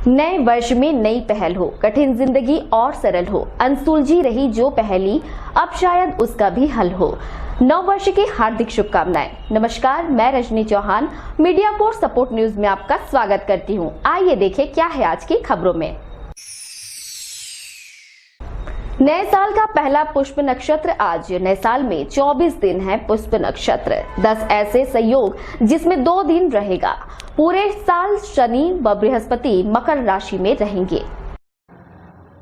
नए वर्ष में नई पहल हो, कठिन जिंदगी और सरल हो, अनसुलझी रही जो पहेली अब शायद उसका भी हल हो। नव वर्ष की हार्दिक शुभकामनाएं। नमस्कार, मैं Rajni Chauhan media for support news में आपका स्वागत करती हूं। आइए देखें क्या है आज की खबरों में। नए साल का पहला पुष्प नक्षत्र आज। नए साल में 24 दिन है पुष्प नक्षत्र। 10 ऐसे संयोग जिसमें 2 दिन रहेगा। पूरे साल शनि व बृहस्पति मकर राशि में रहेंगे।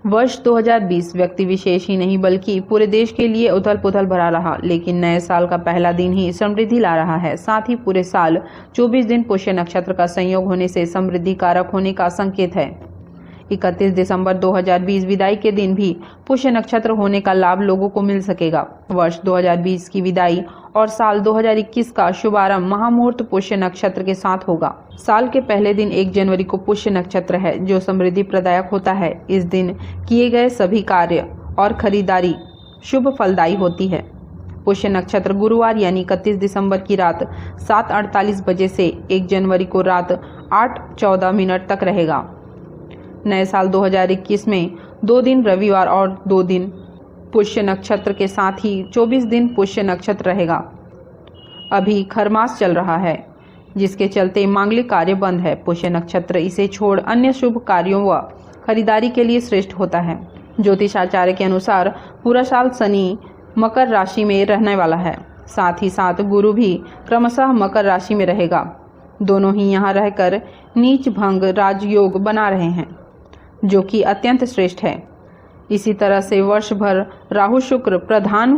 वर्ष 2020 व्यक्ति विशेष ही नहीं बल्कि पूरे देश के लिए उथल पुथल भरा रहा, लेकिन नए साल का पहला दिन ही समृद्धि ला रहा है। साथ ही पूरे साल 24 दिन पुष्य नक्षत्र का संयोग होने से समृद्धि कारक होने का संकेत है। 31 दिसंबर 2020 विदाई के दिन भी पुष्य नक्षत्र होने का लाभ लोगों को मिल सकेगा। वर्ष 2020 की विदाई और साल 2021 का शुभारंभ महामुहूर्त पुष्य नक्षत्र के साथ होगा। साल के पहले दिन 1 जनवरी को पुष्य नक्षत्र है जो समृद्धि प्रदायक होता है। इस दिन किए गए सभी कार्य और खरीदारी शुभ फलदायी होती है। पुष्य नक्षत्र गुरुवार यानी 31 दिसंबर की रात 7:48 बजे से 1 जनवरी को रात 8:14 तक रहेगा। नए साल 2021 में 2 दिन रविवार और 2 दिन पुष्य नक्षत्र के साथ ही 24 दिन पुष्य नक्षत्र रहेगा। अभी खरमास चल रहा है जिसके चलते मांगलिक कार्य बंद है। पुष्य नक्षत्र इसे छोड़ अन्य शुभ कार्यों व खरीदारी के लिए श्रेष्ठ होता है। ज्योतिषाचार्य के अनुसार पूरा साल शनि मकर राशि में रहने वाला है। साथ ही साथ गुरु भी क्रमशः मकर राशि में रहेगा। दोनों ही यहाँ रहकर नीच भंग राजयोग बना रहे हैं जो कि अत्यंत श्रेष्ठ है। इसी तरह से वर्ष भर राहु शुक्र प्रधान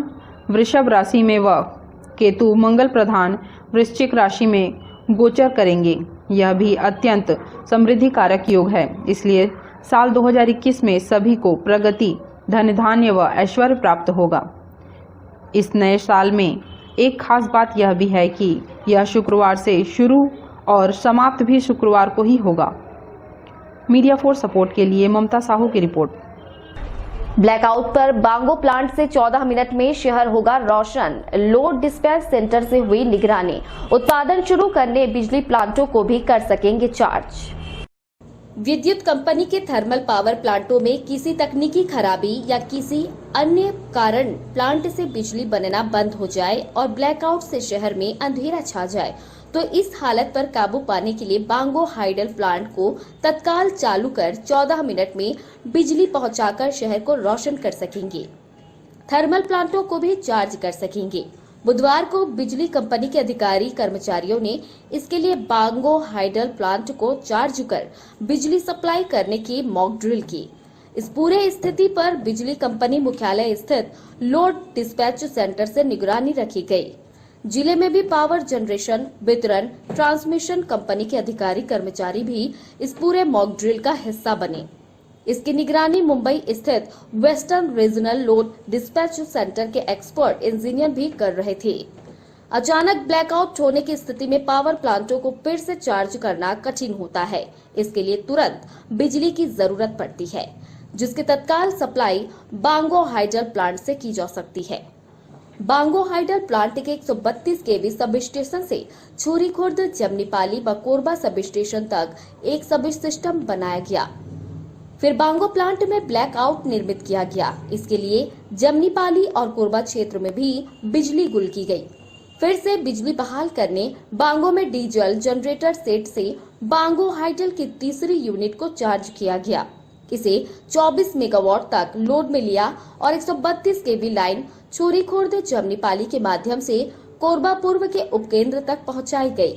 वृषभ राशि में व केतु मंगल प्रधान वृश्चिक राशि में गोचर करेंगे। यह भी अत्यंत समृद्धि कारक योग है। इसलिए साल 2021 में सभी को प्रगति, धन धान्य व ऐश्वर्य प्राप्त होगा। इस नए साल में एक खास बात यह भी है कि यह शुक्रवार से शुरू और समाप्त भी शुक्रवार को ही होगा। मीडिया फॉर सपोर्ट के लिए ममता साहू की रिपोर्ट। ब्लैकआउट पर बांगो प्लांट से 14 मिनट में शहर होगा रोशन। लोड डिस्पैच सेंटर से हुई निगरानी। उत्पादन शुरू करने बिजली प्लांटों को भी कर सकेंगे चार्ज। विद्युत कंपनी के थर्मल पावर प्लांटों में किसी तकनीकी खराबी या किसी अन्य कारण प्लांट से बिजली बनना बंद हो जाए और ब्लैकआउट से शहर में अंधेरा छा जाए तो इस हालत पर काबू पाने के लिए बांगो हाइडल प्लांट को तत्काल चालू कर 14 मिनट में बिजली पहुंचाकर शहर को रोशन कर सकेंगे। थर्मल प्लांटों को भी चार्ज कर सकेंगे। बुधवार को बिजली कंपनी के अधिकारी कर्मचारियों ने इसके लिए बांगो हाइडल प्लांट को चार्ज कर बिजली सप्लाई करने की मॉक ड्रिल की। इस पूरे स्थिति पर बिजली कंपनी मुख्यालय स्थित लोड डिस्पैच सेंटर से निगरानी रखी गई। जिले में भी पावर जनरेशन, वितरण, ट्रांसमिशन कंपनी के अधिकारी कर्मचारी भी इस पूरे मॉक ड्रिल का हिस्सा बने। इसकी निगरानी मुंबई स्थित western regional load dispatch centre के एक्सपर्ट इंजीनियर भी कर रहे थे। अचानक ब्लैकआउट होने की स्थिति में पावर प्लांटों को फिर से चार्ज करना कठिन होता है। इसके लिए तुरंत बिजली की जरूरत पड़ती है जिसकी तत्काल सप्लाई बांगो हाइडल प्लांट से की जा सकती है। बांगो हाइडल प्लांट के 132 केवी सब स्टेशन से छुरी खुर्द, जमनीपाली व कोरबा सब स्टेशन तक एक सब सिस्टम बनाया गया। फिर बांगो प्लांट में ब्लैकआउट निर्मित किया गया। इसके लिए जमनीपाली और कोरबा क्षेत्र में भी बिजली गुल की गई। फिर से बिजली बहाल करने बांगो में डीजल जनरेटर सेट से बांगो हाइडल की तीसरी यूनिट को चार्ज किया गया। इसे 24 मेगावाट तक लोड में लिया और 132 केवी लाइन छुरी खुर्द जमनीपाली के माध्यम से कोरबा पूर्व के उपकेंद्र तक पहुंचाई गई।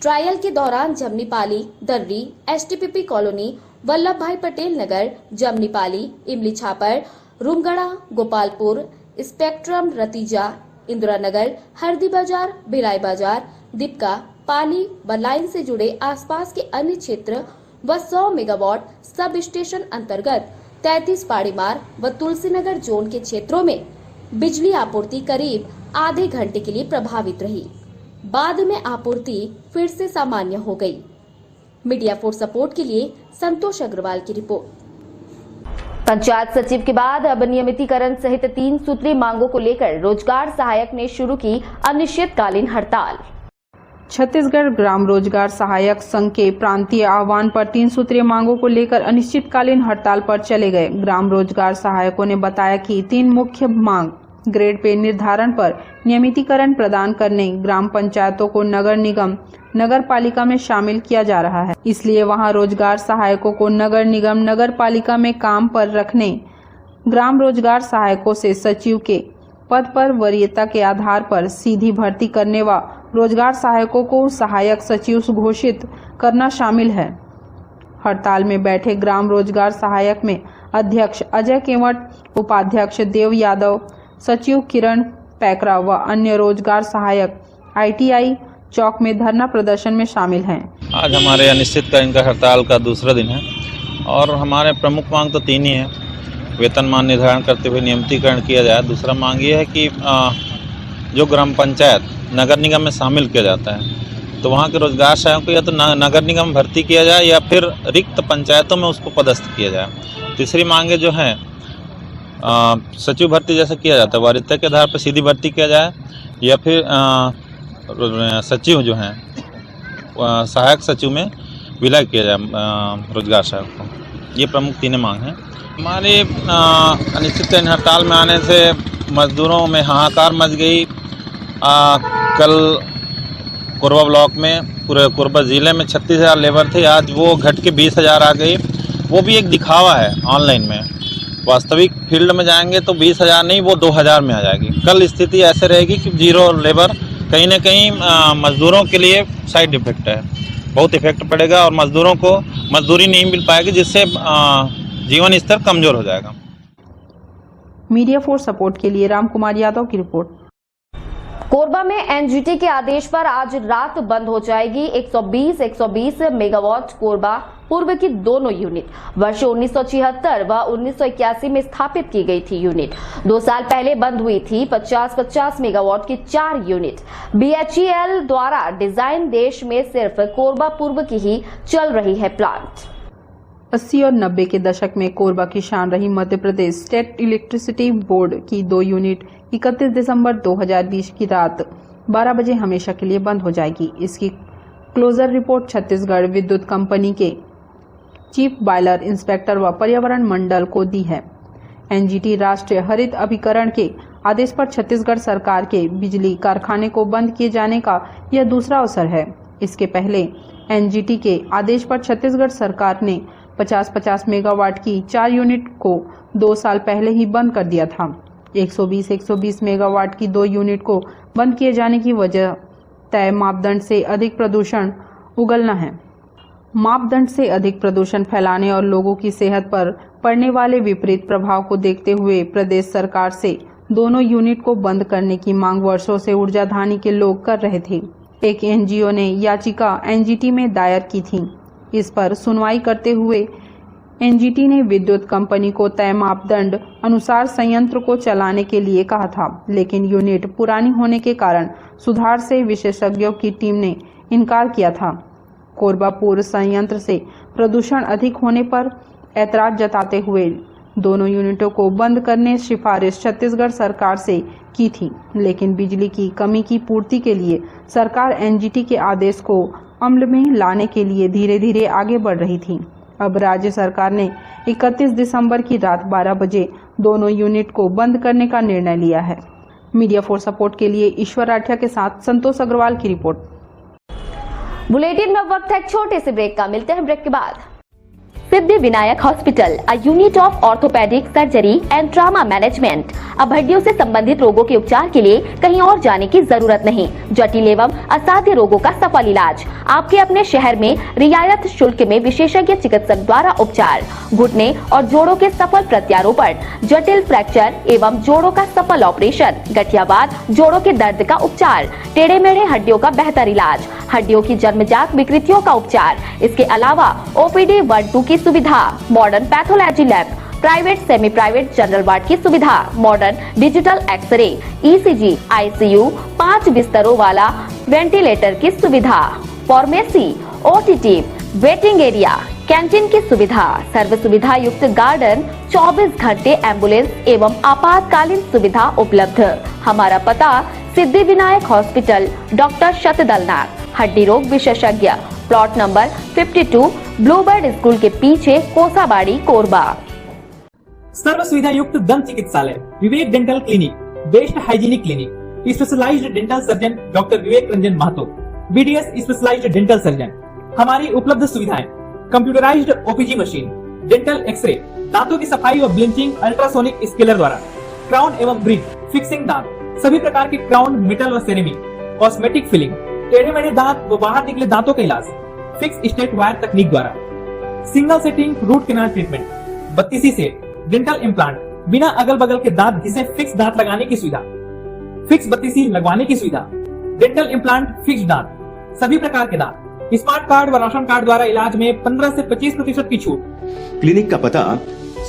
ट्रायल के दौरान जमनीपाली, दर्री, एसटीपीपी कॉलोनी, वल्लभ भाई पटेल नगर, जमनीपाली, इमली छापर, रूमगढ़ा, गोपालपुर, स्पेक्ट्रम, रतीजा, इंदिरा नगर, हरदी बाजार, भिलाई बाजार, दीपका, पाली व लाइन से जुड़े आसपास के अन्य क्षेत्र व 100 मेगावाट सब स्टेशन अंतर्गत 33 पाड़ीमार व तुलसीनगर जोन के क्षेत्रों में बिजली आपूर्ति करीब आधे घंटे के लिए प्रभावित रही। बाद में आपूर्ति फिर से सामान्य हो गई। मीडिया फॉर सपोर्ट के लिए संतोष अग्रवाल की रिपोर्ट। पंचायत सचिव के बाद अब नियमितीकरण सहित 3 सूत्री मांगों को लेकर रोजगार सहायक ने शुरू की अनिश्चितकालीन हड़ताल। छत्तीसगढ़ ग्राम रोजगार सहायक संघ के प्रांतीय आह्वान पर 3 सूत्रीय मांगों को लेकर अनिश्चितकालीन हड़ताल पर चले गए। ग्राम रोजगार सहायकों ने बताया कि 3 मुख्य मांग ग्रेड पे निर्धारण पर नियमितीकरण प्रदान करने, ग्राम पंचायतों को नगर निगम नगर पालिका में शामिल किया जा रहा है, इसलिए वहां रोजगार सहायकों को नगर निगम नगर पालिका में काम पर रखने, ग्राम रोजगार सहायकों से सचिव के पद पर वरीयता के आधार पर सीधी भर्ती करने व रोजगार सहायकों को सहायक सचिव घोषित करना शामिल है। हड़ताल में बैठे ग्राम रोजगार सहायक में अध्यक्ष अजय केवट, उपाध्यक्ष देव यादव, सचिव किरण पैकरा व अन्य रोजगार सहायक ITI चौक में धरना प्रदर्शन में शामिल हैं। आज हमारे अनिश्चितकालीन का हड़ताल का दूसरा दिन है और हमारे प्रमुख मांग तो 3 ही है। वेतनमान निर्धारण करते हुए नियमितीकरण किया जाए। दूसरा मांग ये है कि जो ग्राम पंचायत नगर निगम में शामिल किया जाता है तो वहाँ के रोजगार सहायकों को या तो नगर निगम भर्ती किया जाए या फिर रिक्त पंचायतों में उसको पदस्थ किया जाए। तीसरी मांगे जो हैं सचिव भर्ती जैसे किया जाता है, वरीयता के आधार पर सीधी भर्ती किया जाए या फिर सचिव जो हैं सहायक सचिव में विलय किया जाए रोजगार सहायक को। ये प्रमुख 3 मांग हैं। हमारे अनिश्चितकालीन हड़ताल में आने से मजदूरों में हाहाकार मच गई। कल कोरबा ब्लॉक में पूरे कोरबा ज़िले में 36,000 लेबर थे, आज वो घट के 20,000 आ गई। वो भी एक दिखावा है ऑनलाइन में। वास्तविक फील्ड में जाएंगे तो 20,000 नहीं, वो 2,000 में आ जाएगी। कल स्थिति ऐसे रहेगी कि 0 लेबर कहीं ना कहीं मजदूरों के लिए साइड इफेक्ट है, बहुत इफेक्ट पड़ेगा और मजदूरों को मजदूरी नहीं मिल पाएगी, जिससे जीवन स्तर कमजोर हो जाएगा। मीडिया फोर्स सपोर्ट के लिए राम कुमार यादव की रिपोर्ट। कोरबा में NGT के आदेश पर आज रात बंद हो जाएगी 120 मेगावाट कोरबा पूर्व की दोनों यूनिट। वर्ष 1976 व 1981 में स्थापित की गई थी यूनिट। 2 साल पहले बंद हुई थी 50 मेगावाट की 4 यूनिट। BHEL द्वारा डिजाइन देश में सिर्फ कोरबा पूर्व की ही चल रही है प्लांट। 80 और 90 के दशक में कोरबा की शान रही Madhya Pradesh state electricity board की 2 यूनिट 31 दिसंबर 2020 की रात 12 बजे हमेशा के लिए बंद हो जाएगी। इसकी क्लोजर रिपोर्ट छत्तीसगढ़ विद्युत कंपनी के चीफ बॉयलर इंस्पेक्टर व पर्यावरण मंडल को दी है। NGT राष्ट्रीय हरित अभिकरण के आदेश पर छत्तीसगढ़ सरकार के बिजली कारखाने को बंद किए जाने का यह दूसरा अवसर है। इसके पहले NGT के आदेश पर छत्तीसगढ़ सरकार ने 50 मेगावाट की 4 यूनिट को 2 साल पहले ही बंद कर दिया था। 120 मेगावाट की 2 यूनिट को बंद किए जाने की वजह तय मापदंड से अधिक प्रदूषण उगलना है। मापदंड से अधिक प्रदूषण फैलाने और लोगों की सेहत पर पड़ने वाले विपरीत प्रभाव को देखते हुए प्रदेश सरकार से दोनों यूनिट को बंद करने की मांग वर्षों से ऊर्जाधानी के लोग कर रहे थे। एक NGO ने याचिका NGT में दायर की थी। इस पर सुनवाई करते हुए NGT ने विद्युत कंपनी को तय मापदंड अनुसार संयंत्र को चलाने के लिए कहा था, लेकिन यूनिट पुरानी होने के कारण सुधार से विशेषज्ञों की टीम ने इनकार किया था। कोरबा पूर्व संयंत्र से प्रदूषण अधिक होने पर ऐतराज जताते हुए दोनों यूनिटों को बंद करने सिफारिश छत्तीसगढ़ सरकार से की थी, लेकिन बिजली की कमी की पूर्ति के लिए सरकार NGT के आदेश को अमल में लाने के लिए धीरे धीरे आगे बढ़ रही थी। अब राज्य सरकार ने 31 दिसंबर की रात 12 बजे दोनों यूनिट को बंद करने का निर्णय लिया है। मीडिया फोर्स सपोर्ट के लिए ईश्वर राठिया के साथ संतोष अग्रवाल की रिपोर्ट। बुलेटिन में वक्त है एक छोटे से ब्रेक का। मिलते हैं ब्रेक के बाद। Siddhi Vinayak hospital, a unit of orthopaedic surgery and trauma management. अब हड्डियों से संबंधित रोगों के उपचार के लिए कहीं और जाने की जरूरत नहीं। जटिल एवं असाध्य रोगों का सफल इलाज आपके अपने शहर में रियायत शुल्क में विशेषज्ञ चिकित्सक द्वारा उपचार। घुटने और जोड़ों के सफल प्रत्यारोपण, जटिल फ्रैक्चर एवं जोड़ों का सफल ऑपरेशन, गठियावाद, जोड़ों के दर्द का उपचार, टेढ़े मेढ़े हड्डियों का बेहतर इलाज, हड्डियों की जन्मजात विकृतियों का उपचार। इसके अलावा OPD 1-2 की सुविधा, modern pathology lab, private semi private general ward की सुविधा, modern digital x ray, ECG, ICU, 5 बिस्तरों वाला वेंटिलेटर की सुविधा, pharmacy, OTT, waiting area, canteen की सुविधा, सर्व सुविधा युक्त गार्डन, 24 घंटे एम्बुलेंस एवं आपातकालीन सुविधा उपलब्ध। हमारा पता सिद्धि विनायक हॉस्पिटल, डॉक्टर शतदलनाथ, हड्डी रोग विशेषज्ञ, प्लॉट नंबर 52, ब्लूबर्ड स्कूल के पीछे, कोसाबाड़ी, कोरबा। सर्व सुविधा युक्त दंत चिकित्सालय Vivek dental clinic, best hygienic clinic, specialised dental surgeon doctor Vivek Ranjan Mahato, BDS specialised dental surgeon. हमारी उपलब्ध सुविधाएं: computerised OPG machine, dental x-ray, दांतों की सफाई और ब्लीचिंग अल्ट्रासोनिक स्केलर द्वारा, क्राउन एवं ब्रिज, फिक्सिंग दांत, सभी प्रकार के क्राउन, मेटल और सेरेमिक, कॉस्मेटिक फिलिंग, टेढ़े मेढ़े दांत व बाहर निकले दांतों का इलाज फिक्स स्टेट वायर तकनीक द्वारा, single setting root canal treatment, 32 set, dental implant, बिना अगल बगल के दांत घिसे फिक्स दांत लगाने की सुविधा, फिक्स 32 लगवाने की सुविधा, डेंटल इम्प्लांट, फिक्स दांत, सभी प्रकार के दांत, स्मार्ट कार्ड व राशन कार्ड द्वारा इलाज में 15 से 25% की छूट। क्लिनिक का पता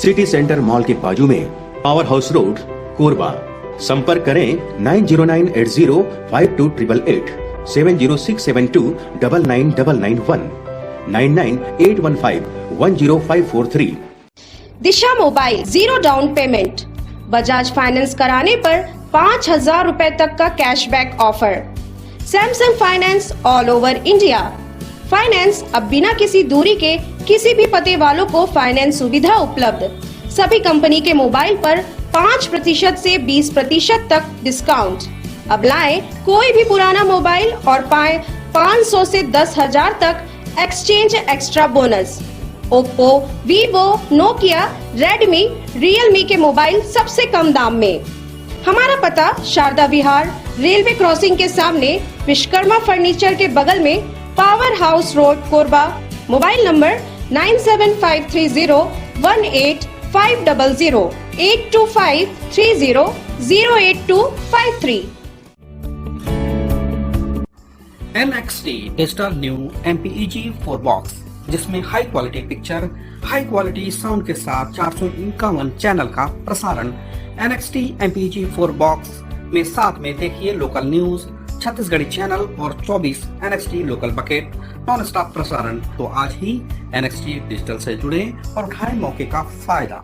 सिटी सेंटर मॉल के बाजू में, पावर हाउस रोड, कोरबा। संपर्क करें 9098052888, 7067299991, 9981510543। Disha mobile, 0 down payment, Bajaj finance कराने पर 5,000 रुपए तक का cashback offer. Samsung finance all over India. Finance अब बिना किसी दूरी के किसी भी पते वालों को फाइनेंस सुविधा उपलब्ध। सभी कंपनी के मोबाइल पर 5% से 20% तक डिस्काउंट। अब लाएं कोई भी पुराना मोबाइल और पाएं 500 से 10,000 तक exchange extra bonus. Oppo, Vivo, Nokia, Redmi, Realme के मोबाइल सबसे कम दाम में। हमारा पता शारदा विहार, रेलवे क्रॉसिंग के सामने, विश्वकर्मा फर्नीचर के बगल में, power house road, Korba. Mobile number 9753018500, 8253008253। NXT digital new MPEG 4 box, जिसमें high quality picture, high quality sound के साथ 451 चैनल का प्रसारण। NXT MPEG 4 बॉक्स में साथ में देखिए लोकल न्यूज, छत्तीसगढ़ी चैनल और 24 NXT local bucket non stop प्रसारण। तो आज ही NXT डिजिटल से जुड़े और उठाएं मौके का फायदा।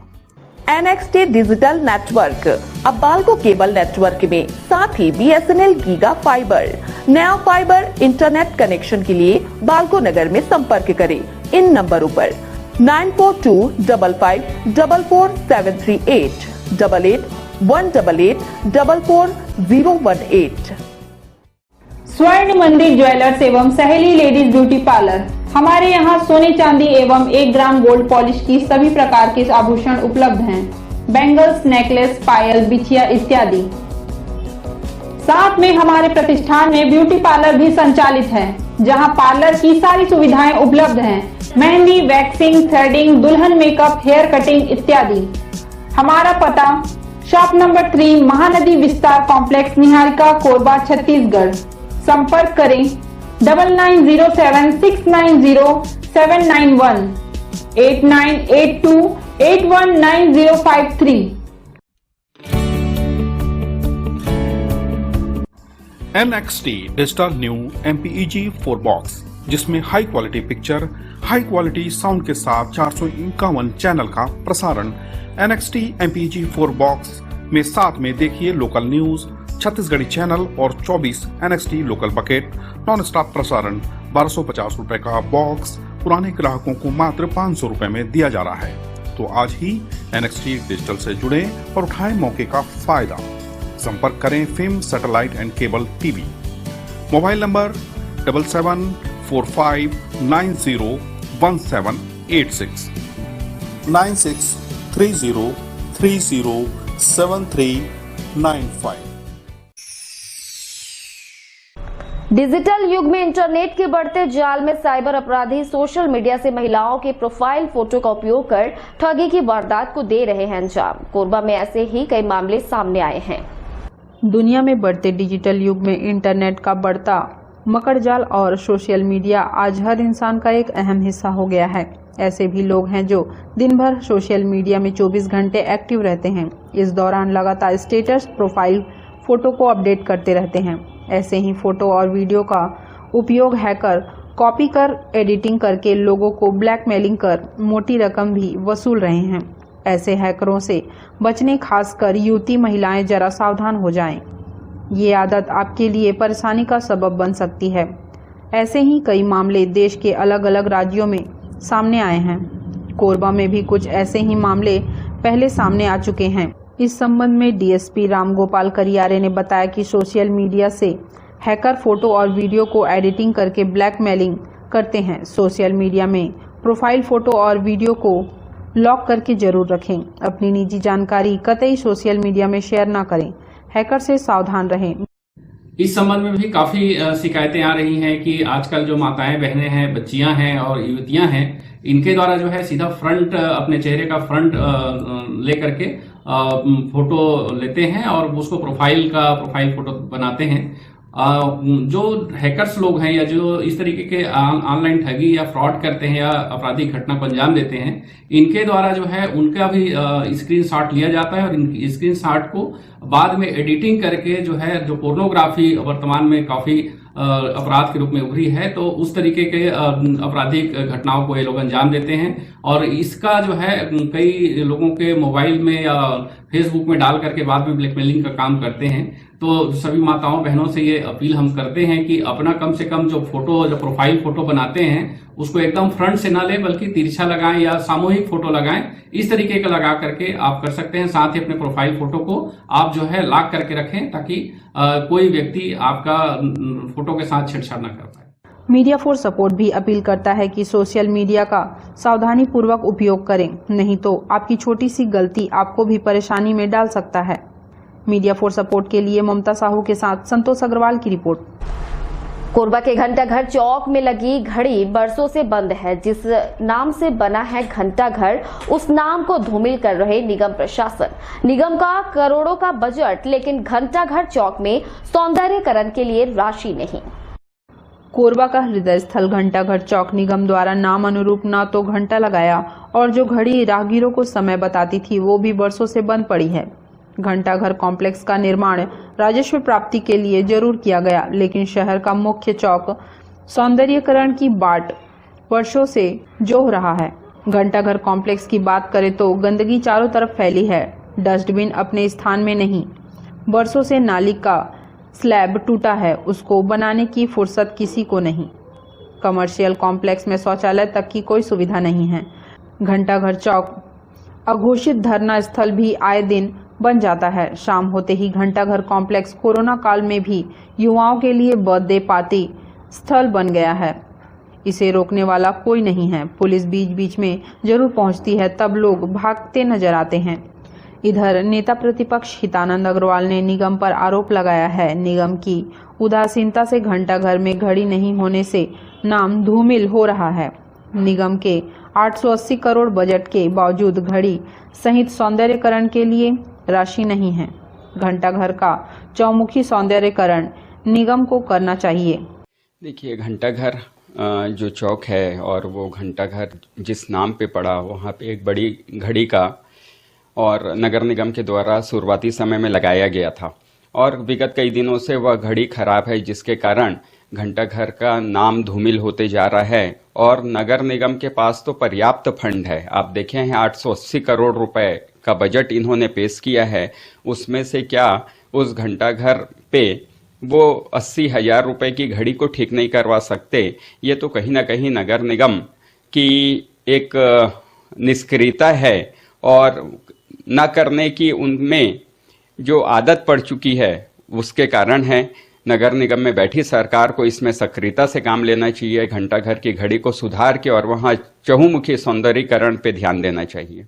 NXT डिजिटल नेटवर्क अब बाल्को केबल नेटवर्क में, साथ ही BSNL गीगा फाइबर। नया फाइबर इंटरनेट कनेक्शन के लिए बाल्को नगर में संपर्क करें इन नंबरों पर 9425544738, 8818844018। स्वर्ण मंदिर ज्वेलर्स एवं सहेली लेडीज ब्यूटी पार्लर। हमारे यहाँ सोने चांदी एवं 1 ग्राम गोल्ड पॉलिश की सभी प्रकार के आभूषण उपलब्ध हैं। बैंगल्स, नेकलेस, पायल, बिछिया इत्यादि। साथ में हमारे प्रतिष्ठान में ब्यूटी पार्लर भी संचालित है, जहां पार्लर की सारी सुविधाएं उपलब्ध हैं। मेहंदी, वैक्सिंग, थ्रेडिंग, दुल्हन मेकअप, हेयर कटिंग इत्यादि। हमारा पता शॉप नंबर 3, महानदी विस्तार कॉम्प्लेक्स, निहारिका, कोरबा, छत्तीसगढ़। संपर्क करें 9907690791, 8982819053। NXT digital new MPEG 4 box, जिसमें high quality picture, high quality sound के साथ 451 चैनल का प्रसारण। NXT MPEG 4 बॉक्स में साथ में देखिए लोकल न्यूज, छत्तीसगढ़ी चैनल और 24 NXT local bucket non stop प्रसारण। 1250 रुपए का बॉक्स पुराने ग्राहकों को मात्र 500 रुपए में दिया जा रहा है। तो आज ही NXT डिजिटल से जुड़े और उठाएं मौके का फायदा। संपर्क करें film, satellite and cable TV. Mobile number 7745901786, 9630307395। Digital युग में इंटरनेट के बढ़ते जाल में साइबर अपराधी सोशल मीडिया से महिलाओं के प्रोफाइल फोटो का उपयोग कर ठगी की वारदात को दे रहे हैं अंजाम। कोरबा में ऐसे ही कई मामले सामने आए हैं। दुनिया में बढ़ते डिजिटल युग में इंटरनेट का बढ़ता मकड़जाल और सोशल मीडिया आज हर इंसान का एक अहम हिस्सा हो गया है। ऐसे भी लोग हैं जो दिन भर सोशल मीडिया में 24 घंटे एक्टिव रहते हैं। इस दौरान लगातार स्टेटस, प्रोफाइल फोटो को अपडेट करते रहते हैं। ऐसे ही फोटो और वीडियो का उपयोग हैकर कॉपी कर एडिटिंग करके लोगों को ब्लैकमेलिंग कर मोटी रकम भी वसूल रहे हैं। ऐसे हैकरों से बचने खासकर युवती महिलाएं जरा सावधान हो जाएं। ये आदत आपके लिए परेशानी का सबब बन सकती है। ऐसे ही कई मामले देश के अलग अलग राज्यों में सामने आए हैं। कोरबा में भी कुछ ऐसे ही मामले पहले सामने आ चुके हैं। इस संबंध में डीएसपी रामगोपाल करियारे ने बताया कि सोशल मीडिया से हैकर फोटो और वीडियो को एडिटिंग करके ब्लैकमेलिंग करते हैं। सोशल मीडिया में प्रोफाइल फोटो और वीडियो को लॉक करके जरूर रखें। अपनी निजी जानकारी कतई सोशल मीडिया में शेयर ना करें। हैकर से सावधान रहें। इस संबंध में भी काफी शिकायतें आ रही हैं कि आजकल जो माताएं बहनें हैं, बच्चियां हैं और युवतियां हैं, इनके द्वारा जो है सीधा फ्रंट, अपने चेहरे का फ्रंट लेकर के फोटो लेते हैं और उसको प्रोफाइल फोटो बनाते हैं। जो हैकर्स लोग हैं या जो इस तरीके के ऑनलाइन ठगी या फ्रॉड करते हैं या आपराधिक घटना को अंजाम देते हैं, इनके द्वारा जो है उनका भी स्क्रीनशॉट लिया जाता है और इन स्क्रीनशॉट को बाद में एडिटिंग करके जो है, जो पोर्नोग्राफी वर्तमान में काफी अपराध के रूप में उभरी है, तो उस तरीके के आपराधिक घटनाओं को ये लोग अंजाम देते हैं। और इसका जो है कई लोगों के मोबाइल में या फेसबुक में डाल करके बाद में ब्लैकमेलिंग का काम करते हैं। तो सभी माताओं बहनों से ये अपील हम करते हैं कि अपना कम से कम जो प्रोफाइल फोटो बनाते हैं उसको एकदम फ्रंट से ना ले, बल्कि तिरछा लगाएं या सामूहिक फोटो लगाएं। इस तरीके का लगा करके आप कर सकते हैं। साथ ही अपने प्रोफाइल फोटो को आप जो है लॉक करके रखें, ताकि कोई व्यक्ति आपका फोटो के साथ छेड़छाड़ न कर पाए। मीडिया फॉर सपोर्ट भी अपील करता है कि सोशल मीडिया का सावधानी पूर्वक उपयोग करें, नहीं तो आपकी छोटी सी गलती आपको भी परेशानी में डाल सकता है। मीडिया फॉर सपोर्ट के लिए ममता साहू के साथ संतोष अग्रवाल की रिपोर्ट। कोरबा के घंटाघर चौक में लगी घड़ी बरसों से बंद है। जिस नाम से बना है घंटाघर, उस नाम को धूमिल कर रहे निगम प्रशासन। निगम का करोड़ों का बजट, लेकिन घंटाघर चौक में सौंदर्यीकरण के लिए राशि नहीं। कोरबा का हृदय स्थल घंटाघर चौक निगम द्वारा नाम अनुरूप न तो घंटा लगाया और जो घड़ी राहगीरों को समय बताती थी वो भी बरसों से बंद पड़ी है। घंटाघर कॉम्प्लेक्स का निर्माण राजस्व प्राप्ति के लिए जरूर किया गया, लेकिन शहर का मुख्य चौक सौंदर्यीकरण की बाट वर्षों से जोह रहा है। घंटाघर कॉम्प्लेक्स की बात करें तो गंदगी चारों तरफ फैली है। डस्टबिन अपने स्थान में नहीं। बरसों से नाली का स्लैब टूटा है, उसको बनाने की फुर्सत किसी को नहीं। कमर्शियल कॉम्प्लेक्स में शौचालय तक की कोई सुविधा नहीं है। घंटाघर चौक अघोषित धरना स्थल भी आए दिन बन जाता है। शाम होते ही घंटाघर कॉम्प्लेक्स कोरोना काल में भी युवाओं के लिए बर्थडे पार्टी स्थल बन गया है। इसे रोकने वाला कोई नहीं है। पुलिस बीच बीच में जरूर पहुंचती है, तब लोग भागते नजर आते हैं। इधर नेता प्रतिपक्ष हितानंद अग्रवाल ने निगम पर आरोप लगाया है, निगम की उदासीनता से घंटाघर में घड़ी नहीं होने से नाम धूमिल हो रहा है। निगम के 880 करोड़ बजट के बावजूद घड़ी सहित सौंदर्यीकरण के लिए राशि नहीं है। घंटाघर का चौमुखी सौंदर्यीकरण निगम को करना चाहिए। देखिए, घंटाघर जो चौक है और वो घंटाघर जिस नाम पे पड़ा, वहाँ पे एक बड़ी घड़ी का और नगर निगम के द्वारा शुरुआती समय में लगाया गया था और विगत कई दिनों से वह घड़ी खराब है, जिसके कारण घंटाघर का नाम धूमिल होते जा रहा है। और नगर निगम के पास तो पर्याप्त फंड है। आप देखें हैं 880 करोड़ रुपए का बजट इन्होंने पेश किया है, उसमें से क्या उस घंटाघर पे वो 80,000 रुपए की घड़ी को ठीक नहीं करवा सकते? ये तो कहीं ना कहीं नगर निगम की एक निष्क्रियता है और न करने की उनमें जो आदत पड़ चुकी है उसके कारण है। नगर निगम में बैठी सरकार को इसमें सक्रियता से काम लेना चाहिए। घंटाघर की घड़ी को सुधार के और वहाँ चहुमुखी सौंदर्यीकरण पे ध्यान देना चाहिए।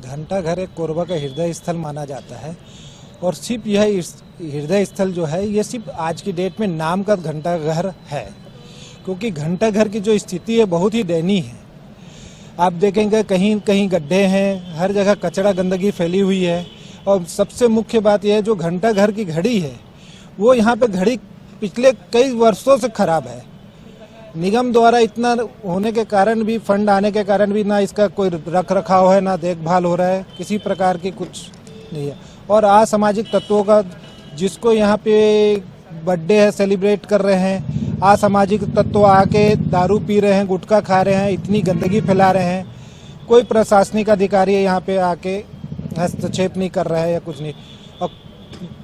घंटाघर एक कोरबा का हृदय स्थल माना जाता है और सिर्फ यह हृदय स्थल जो है ये सिर्फ आज की डेट में नाम का घंटाघर है, क्योंकि घंटाघर की जो स्थिति है बहुत ही दयनीय है। आप देखेंगे कहीं कहीं गड्ढे हैं, हर जगह कचरा गंदगी फैली हुई है और सबसे मुख्य बात यह है जो घंटाघर की घड़ी है वो यहाँ पे घड़ी पिछले कई वर्षों से खराब है। निगम द्वारा इतना होने के कारण भी, फंड आने के कारण भी ना इसका कोई रख रखाव है, ना देखभाल हो रहा है, किसी प्रकार की कुछ नहीं है। और असामाजिक तत्वों का, जिसको यहाँ पे बर्थडे है सेलिब्रेट कर रहे हैं, असामाजिक तत्व आके दारू पी रहे हैं, गुटखा खा रहे हैं, इतनी गंदगी फैला रहे हैं। कोई प्रशासनिक अधिकारी यहाँ पे आके हस्तक्षेप नहीं कर रहा है या कुछ नहीं। और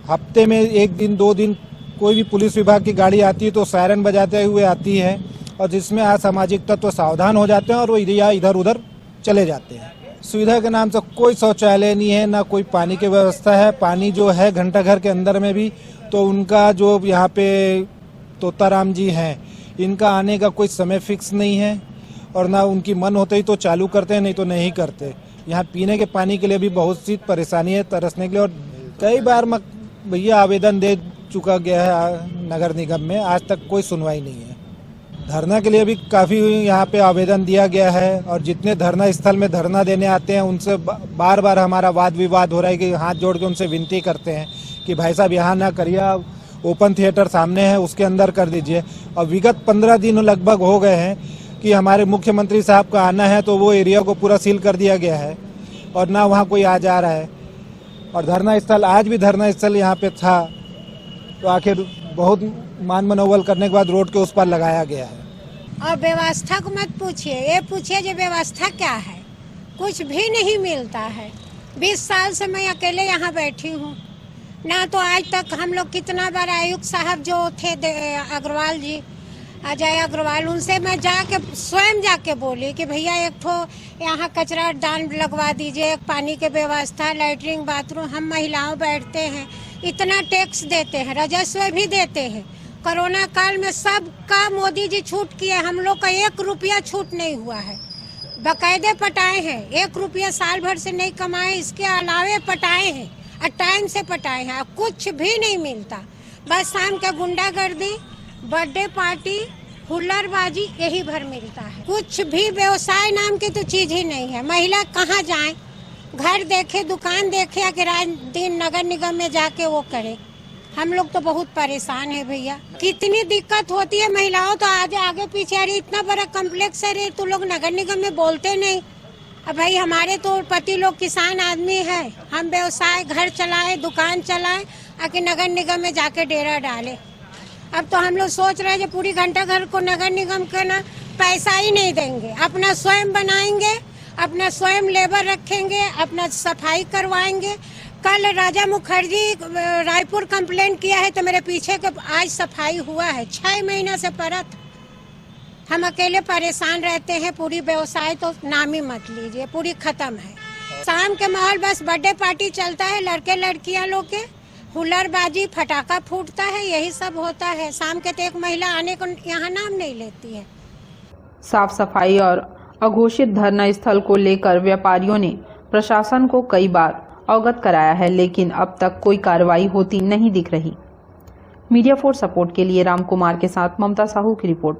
हफ्ते में 1 दिन 2 दिन कोई भी पुलिस विभाग की गाड़ी आती है तो सायरन बजाते हुए आती है और जिसमें असामाजिक तत्व सावधान हो जाते हैं और वो इधर उधर चले जाते हैं। सुविधा के नाम से कोई शौचालय नहीं है, ना कोई पानी की व्यवस्था है। पानी जो है घंटा घर के अंदर में भी, तो उनका जो यहाँ पे तोताराम जी हैं, इनका आने का कोई समय फिक्स नहीं है और ना उनकी मन होते ही तो चालू करते हैं, नहीं तो नहीं करते। यहाँ पीने के पानी के लिए भी बहुत सी परेशानी है, तरसने के लिए। और कई बार भैया आवेदन दे चुका गया है नगर निगम में, आज तक कोई सुनवाई नहीं है। धरना के लिए भी काफ़ी यहाँ पे आवेदन दिया गया है और जितने धरना स्थल में धरना देने आते हैं उनसे बार बार हमारा वाद विवाद हो रहा है कि हाथ जोड़ के उनसे विनती करते हैं कि भाई साहब यहाँ ना करिए, ओपन थिएटर सामने है उसके अंदर कर दीजिए। और विगत 15 दिन लगभग हो गए हैं कि हमारे मुख्यमंत्री साहब का आना है तो वो एरिया को पूरा सील कर दिया गया है और ना वहाँ कोई आ जा रहा है। और धरना स्थल, आज भी धरना स्थल यहाँ पे था तो आखिर बहुत मान मनोबल करने के बाद रोड के उस पर लगाया गया है। और व्यवस्था को मत पूछिए, ये पूछिए जो व्यवस्था क्या है, कुछ भी नहीं मिलता है। 20 साल से मैं अकेले यहाँ बैठी हूँ ना, तो आज तक हम लोग कितना बार आयुक्त साहब जो थे अग्रवाल जी, अजय अग्रवाल, उनसे मैं स्वयं जाके बोली कि भैया एक ठो यहाँ कचरा दान लगवा दीजिए, एक पानी के व्यवस्था, लैट्रिन बाथरूम। हम महिलाओं बैठते हैं, इतना टैक्स देते हैं, राजस्व भी देते हैं। कोरोना काल में सबका मोदी जी छूट किए, हम लोग का 1 रुपया छूट नहीं हुआ है। बकायदे पटाए हैं, 1 रुपया साल भर से नहीं कमाए, इसके अलावे पटाए हैं और टाइम से पटाए हैं। कुछ भी नहीं मिलता, बस शाम के गुंडागर्दी, बर्थडे पार्टी, हुल्लड़बाजी, यही भर मिलता है। कुछ भी व्यवसाय नाम की तो चीज ही नहीं है। महिला कहाँ जाए, घर देखे, दुकान देखे, या रात दिन नगर निगम में जाके वो करे। हम लोग तो बहुत परेशान है भैया, कितनी दिक्कत होती है महिलाओं तो आगे पीछे। अरे इतना बड़ा कम्प्लेक्स है रे, तो लोग नगर निगम में बोलते नहीं। अब भाई हमारे तो पति लोग किसान आदमी है, हम व्यवसाय घर चलाए, दुकान चलाए, आके नगर निगम में जाके डेरा डाले। अब तो हम लोग सोच रहे हैं कि पूरी घंटा घर को नगर निगम का ना पैसा ही नहीं देंगे, अपना स्वयं बनाएंगे, अपना स्वयं लेबर रखेंगे, अपना सफाई करवाएंगे। कल राजा मुखर्जी रायपुर कंप्लेन किया है तो मेरे पीछे के आज सफाई हुआ है, 6 महीना से परत। हम अकेले परेशान रहते हैं, पूरी व्यवसाय तो नाम ही मत लीजिए, पूरी खत्म है। शाम के माहौल बस बर्थडे पार्टी चलता है, लड़के लड़कियां लोग के हुल्लड़बाजी, फटाका फूटता है, यही सब होता है। शाम के तो एक महिला आने को यहाँ नाम नहीं लेती है। साफ सफाई और अघोषित धरना स्थल को लेकर व्यापारियों ने प्रशासन को कई बार अवगत कराया है, लेकिन अब तक कोई कार्रवाई होती नहीं दिख रही। मीडिया फोर्स सपोर्ट के लिए राम कुमार के साथ ममता साहू की रिपोर्ट।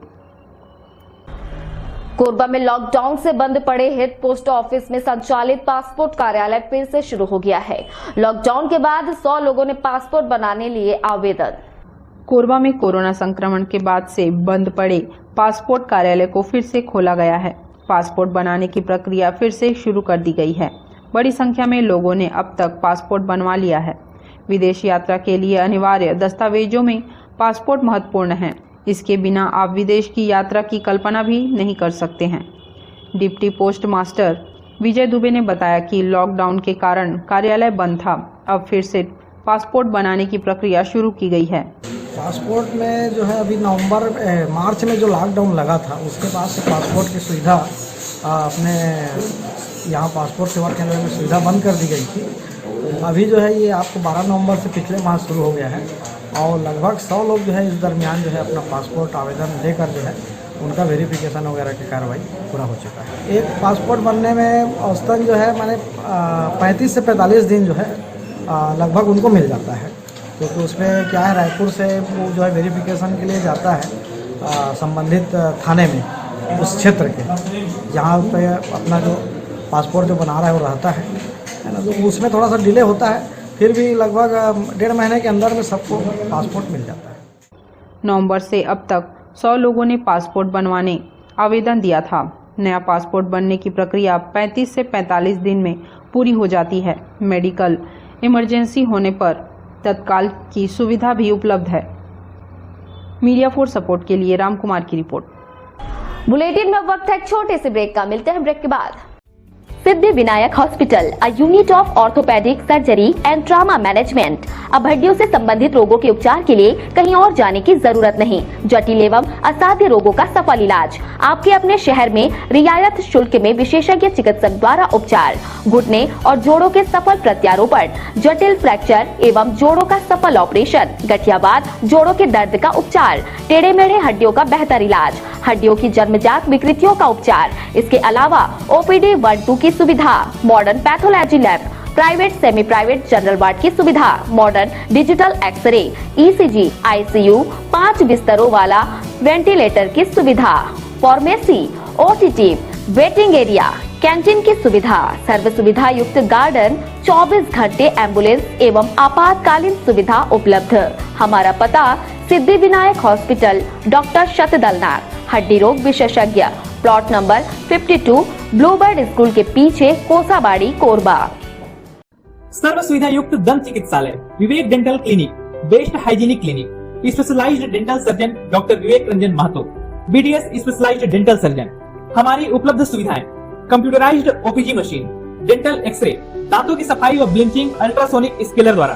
कोरबा में लॉकडाउन से बंद पड़े हेड पोस्ट ऑफिस में संचालित पासपोर्ट कार्यालय फिर से शुरू हो गया है। लॉकडाउन के बाद 100 लोगों ने पासपोर्ट बनाने लिए आवेदन। कोरबा में कोरोना संक्रमण के बाद से बंद पड़े पासपोर्ट कार्यालय को फिर से खोला गया है। पासपोर्ट बनाने की प्रक्रिया फिर से शुरू कर दी गई है। बड़ी संख्या में लोगों ने अब तक पासपोर्ट बनवा लिया है। विदेश यात्रा के लिए अनिवार्य दस्तावेजों में पासपोर्ट महत्वपूर्ण है। इसके बिना आप विदेश की यात्रा की कल्पना भी नहीं कर सकते हैं। Deputy post master Vijay Dubey ने बताया कि लॉकडाउन के कारण कार्यालय बंद था, अब फिर से पासपोर्ट बनाने की प्रक्रिया शुरू की गई है। पासपोर्ट में जो है अभी मार्च में जो लॉकडाउन लगा था उसके बाद से पासपोर्ट की सुविधा अपने यहाँ पासपोर्ट सेवा केंद्र में सुविधा बंद कर दी गई थी। अभी जो है ये आपको 12 नवंबर से पिछले माह शुरू हो गया है और लगभग 100 लोग जो है इस दरमियान जो है अपना पासपोर्ट आवेदन देकर जो है उनका वेरिफिकेशन वगैरह की कार्रवाई पूरा हो चुका है। एक पासपोर्ट बनने में औसतन जो है माने 35 से 45 दिन जो है लगभग उनको मिल जाता है, क्योंकि उसमें क्या है रायपुर से वो जो है वेरिफिकेशन के लिए जाता है संबंधित थाने में, उस क्षेत्र के जहाँ पे अपना जो पासपोर्ट जो बना रहा है वो रहता है ना, तो उसमें थोड़ा सा डिले होता है। फिर भी लगभग 1.5 महीने के अंदर में सबको पासपोर्ट मिल जाता है। नवंबर से अब तक 100 लोगों ने पासपोर्ट बनवाने आवेदन दिया था। नया पासपोर्ट बनने की प्रक्रिया 35 से 45 दिन में पूरी हो जाती है। मेडिकल इमरजेंसी होने पर तत्काल की सुविधा भी उपलब्ध है। मीडिया फोर्स सपोर्ट के लिए राम कुमार की रिपोर्ट। बुलेटिन में वक्त है छोटे से ब्रेक का, मिलते हैं ब्रेक के बाद। Siddhi Vinayak hospital, a unit of orthopedic surgery and trauma management। अब हड्डियों से संबंधित रोगों के उपचार के लिए कहीं और जाने की जरूरत नहीं। जटिल एवं असाध्य रोगों का सफल इलाज आपके अपने शहर में रियायत शुल्क में विशेषज्ञ चिकित्सक द्वारा उपचार। घुटने और जोड़ों के सफल प्रत्यारोपण, जटिल फ्रैक्चर एवं जोड़ों का सफल ऑपरेशन, गठियावाद, जोड़ों के दर्द का उपचार, टेढ़े मेढ़े हड्डियों का बेहतर इलाज, हड्डियों की जन्मजात विकृतियों का उपचार। इसके अलावा ओपीडी 1-2 की सुविधा, modern pathology lab, private semi private general ward की सुविधा, modern digital x ray, ECG, ICU, 5 बिस्तरों वाला वेंटिलेटर की सुविधा, pharmacy, OTT, waiting area, canteen की सुविधा, सर्व सुविधा युक्त गार्डन, 24 घंटे एम्बुलेंस एवं आपातकालीन सुविधा उपलब्ध। हमारा पता सिद्धि विनायक हॉस्पिटल, डॉक्टर शतदलनाथ, हड्डी रोग विशेषज्ञ, प्लॉट नंबर 52, ब्लूबर्ड स्कूल के पीछे, कोसाबाड़ी, कोरबा। सर्व सुविधा युक्त दंत चिकित्सालय, Vivek dental clinic, best hygienic clinic, specialised dental surgeon doctor Vivek Ranjan Mahato, BDS specialised dental surgeon. हमारी उपलब्ध सुविधाएं: computerised OPG machine, dental x-ray, दांतों की सफाई व ब्लीचिंग अल्ट्रासोनिक स्केलर द्वारा,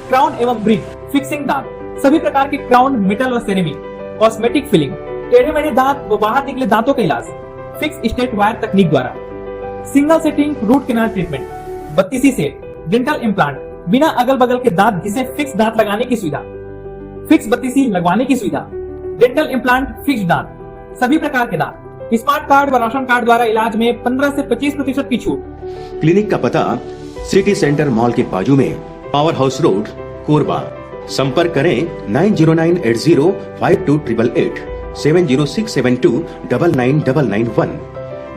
क्राउन एवं ब्रिज, फिक्सिंग दांत, सभी प्रकार के क्राउन, मेटल व सेरेमिक, कॉस्मेटिक फिलिंग, टेढ़े मेढ़े दांत व बाहर निकले दांतों का इलाज, फिक्स स्टेट वायर तकनीक द्वारा, single setting root canal treatment, 32 set, dental implant, बिना अगल बगल के दांत घिसे फिक्स दांत लगाने की सुविधा, फिक्स 32 लगवाने की सुविधा, डेंटल इम्प्लांट, फिक्स दांत, सभी प्रकार के दांत, स्मार्ट कार्ड व राशन कार्ड द्वारा इलाज में 15 से 25% की छूट। क्लिनिक का पता सिटी सेंटर मॉल के बाजू में, पावर हाउस रोड, कोरबा। संपर्क करें 9098052888, 7067299991,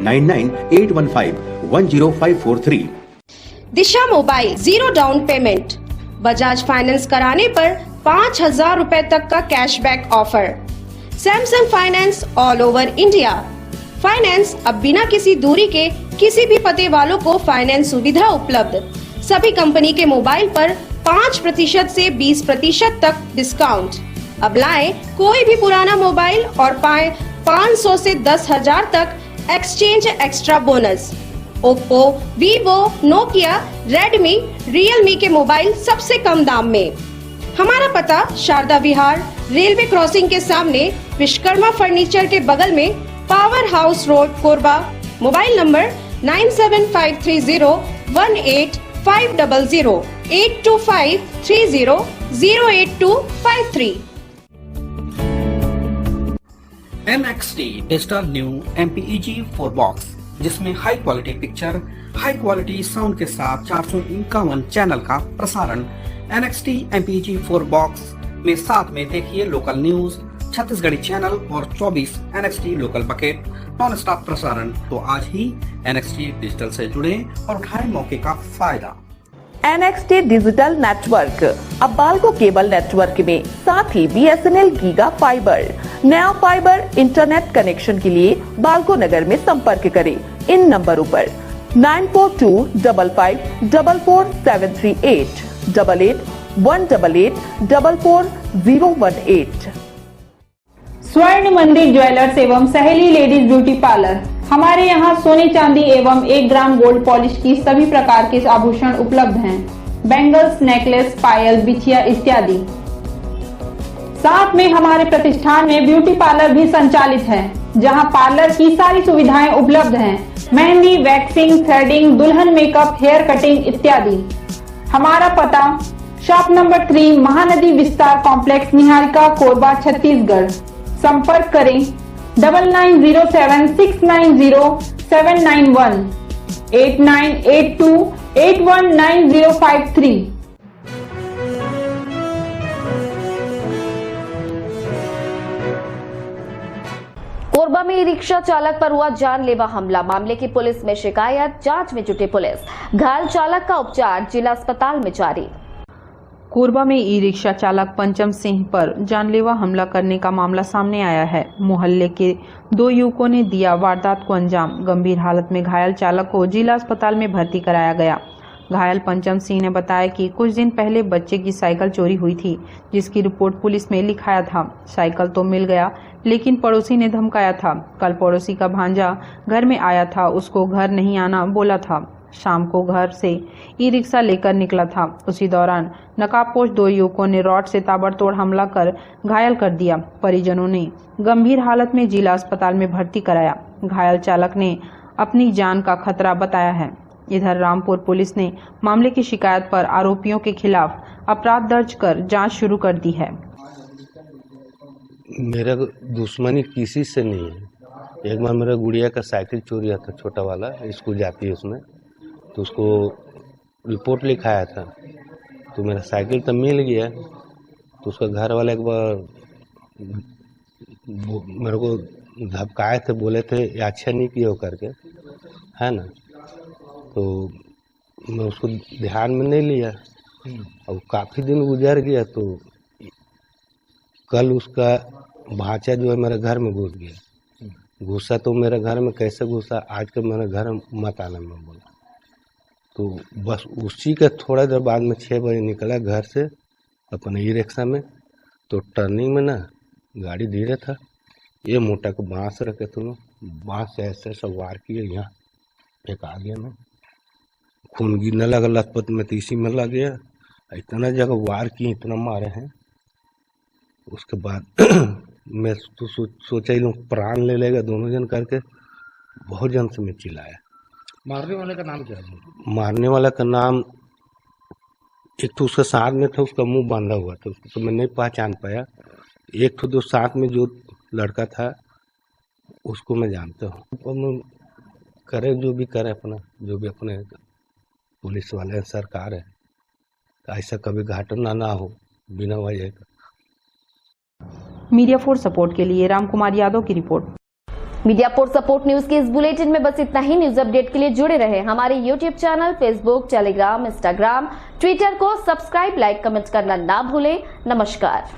9981510543। Disha mobile 0 down payment, Bajaj finance कराने पर 5,000 रुपए तक का cashback offer. Samsung finance all over India. Finance अब बिना किसी दूरी के किसी भी पते वालों को फाइनेंस सुविधा उपलब्ध। सभी कंपनी के मोबाइल पर 5% से 20% तक डिस्काउंट। अब लाएं कोई भी पुराना मोबाइल और पाएं 500 से 10,000 तक exchange extra bonus. Oppo, Vivo, Nokia, Redmi, Realme के मोबाइल सबसे कम दाम में। हमारा पता शारदा विहार, रेलवे क्रॉसिंग के सामने, विश्वकर्मा फर्नीचर के बगल में, power house road, Korba. Mobile number 9753018500, 8253008253। NXT digital new MPEG 4 box, जिसमें high quality picture, high quality sound के साथ 451 चैनल का प्रसारण। NXT MPEG 4 बॉक्स में साथ में देखिए लोकल न्यूज, छत्तीसगढ़ी चैनल और 24 NXT local bucket non stop प्रसारण। तो आज ही NXT डिजिटल से जुड़े और उठाएं मौके का फायदा। NXT डिजिटल नेटवर्क अब बाल्को केबल नेटवर्क में साथ ही BSNL गीगा फाइबर। नया फाइबर इंटरनेट कनेक्शन के लिए बाल्को नगर में संपर्क करें इन नंबरों पर 9425544738, 8818844018। स्वर्ण मंदिर ज्वेलर्स एवं सहेली लेडीज ब्यूटी पार्लर। हमारे यहाँ सोने चांदी एवं 1 ग्राम गोल्ड पॉलिश की सभी प्रकार के आभूषण उपलब्ध हैं। बैंगल्स, नेकलेस, पायल, बिछिया इत्यादि। साथ में हमारे प्रतिष्ठान में ब्यूटी पार्लर भी संचालित है, जहां पार्लर की सारी सुविधाएं उपलब्ध हैं। मेहंदी, वैक्सिंग, थ्रेडिंग, दुल्हन मेकअप, हेयर कटिंग इत्यादि। हमारा पता शॉप नंबर 3, महानदी विस्तार कॉम्प्लेक्स, निहारिका, कोरबा, छत्तीसगढ़। संपर्क करें 9907690791, 8982819053। कोरबा में ई रिक्शा चालक पर हुआ जानलेवा हमला। मामले की पुलिस में शिकायत, जांच में जुटी पुलिस। घायल चालक का उपचार जिला अस्पताल में जारी। कोरबा में ई रिक्शा चालक पंचम सिंह पर जानलेवा हमला करने का मामला सामने आया है। मोहल्ले के 2 युवकों ने दिया वारदात को अंजाम। गंभीर हालत में घायल चालक को जिला अस्पताल में भर्ती कराया गया। घायल पंचम सिंह ने बताया कि कुछ दिन पहले बच्चे की साइकिल चोरी हुई थी, जिसकी रिपोर्ट पुलिस में लिखाया था। साइकिल तो मिल गया, लेकिन पड़ोसी ने धमकाया था। कल पड़ोसी का भांजा घर में आया था, उसको घर नहीं आना बोला था। शाम को घर से ई-रिक्शा लेकर निकला था। उसी दौरान नकाबपोश 2 युवकों ने रॉड से ताबड़तोड़ हमला कर घायल कर दिया। परिजनों ने गंभीर हालत में जिला अस्पताल में भर्ती कराया। घायल चालक ने अपनी जान का खतरा बताया है। इधर रामपुर पुलिस ने मामले की शिकायत पर आरोपियों के खिलाफ अपराध दर्ज कर जांच शुरू कर दी है। मेरा दुश्मनी किसी से नहीं है। एक बार मेरा गुड़िया का साइकिल चोरी हुआ था, छोटा वाला, स्कूल जाती है उसमें, तो उसको रिपोर्ट लिखाया था, तो मेरा साइकिल तो मिल गया। तो उसका घर वाला एक बार मेरे को धमकाए थे, बोले थे ये अच्छा नहीं किया करके, है ना। तो मैं उसको ध्यान में नहीं लिया। अब काफ़ी दिन गुजर गया, तो कल उसका भांचा जो है मेरे घर में घुस गया। घुसा तो मेरे घर में कैसे घुसा, आज के मेरे घर मत आना में बोला। तो बस उसी के थोड़ा देर बाद में 6 बजे निकला घर से अपने ई-रिक्शा में। तो टर्निंग में ना गाड़ी धीरे था, ये मोटा को बांस रखे थे, बांस से ऐसे ऐसा वार किए, यहाँ फेंका दिया मैं। खून गिरने लगा, लथपथ में तीसी में लग गया। इतना जगह वार किए, इतना मारे हैं। उसके बाद मैं तो सोचा लोग प्राण ले लेगा दोनों जन करके, बहुत जन से मैं चिल्लाया। मारने वाले का नाम क्या है? मारने वाला का नाम, एक तो उसके साथ में था, उसका मुंह बांधा हुआ था, उसको तो मैं नहीं पहचान पाया। एक तो जो साथ में जो लड़का था उसको मैं जानता हूँ। करे जो भी करे, अपना जो भी अपने पुलिस वाले सरकार है, ऐसा कभी घटना ना हो बिना वजह का। मीडिया फॉर सपोर्ट के लिए रामकुमार यादव की report. Media for support news के इस बुलेटिन में बस इतना ही। न्यूज अपडेट के लिए जुड़े रहे हमारे YouTube channel, Facebook, Telegram, Instagram, Twitter को सब्सक्राइब, लाइक, कमेंट करना ना भूलें। नमस्कार।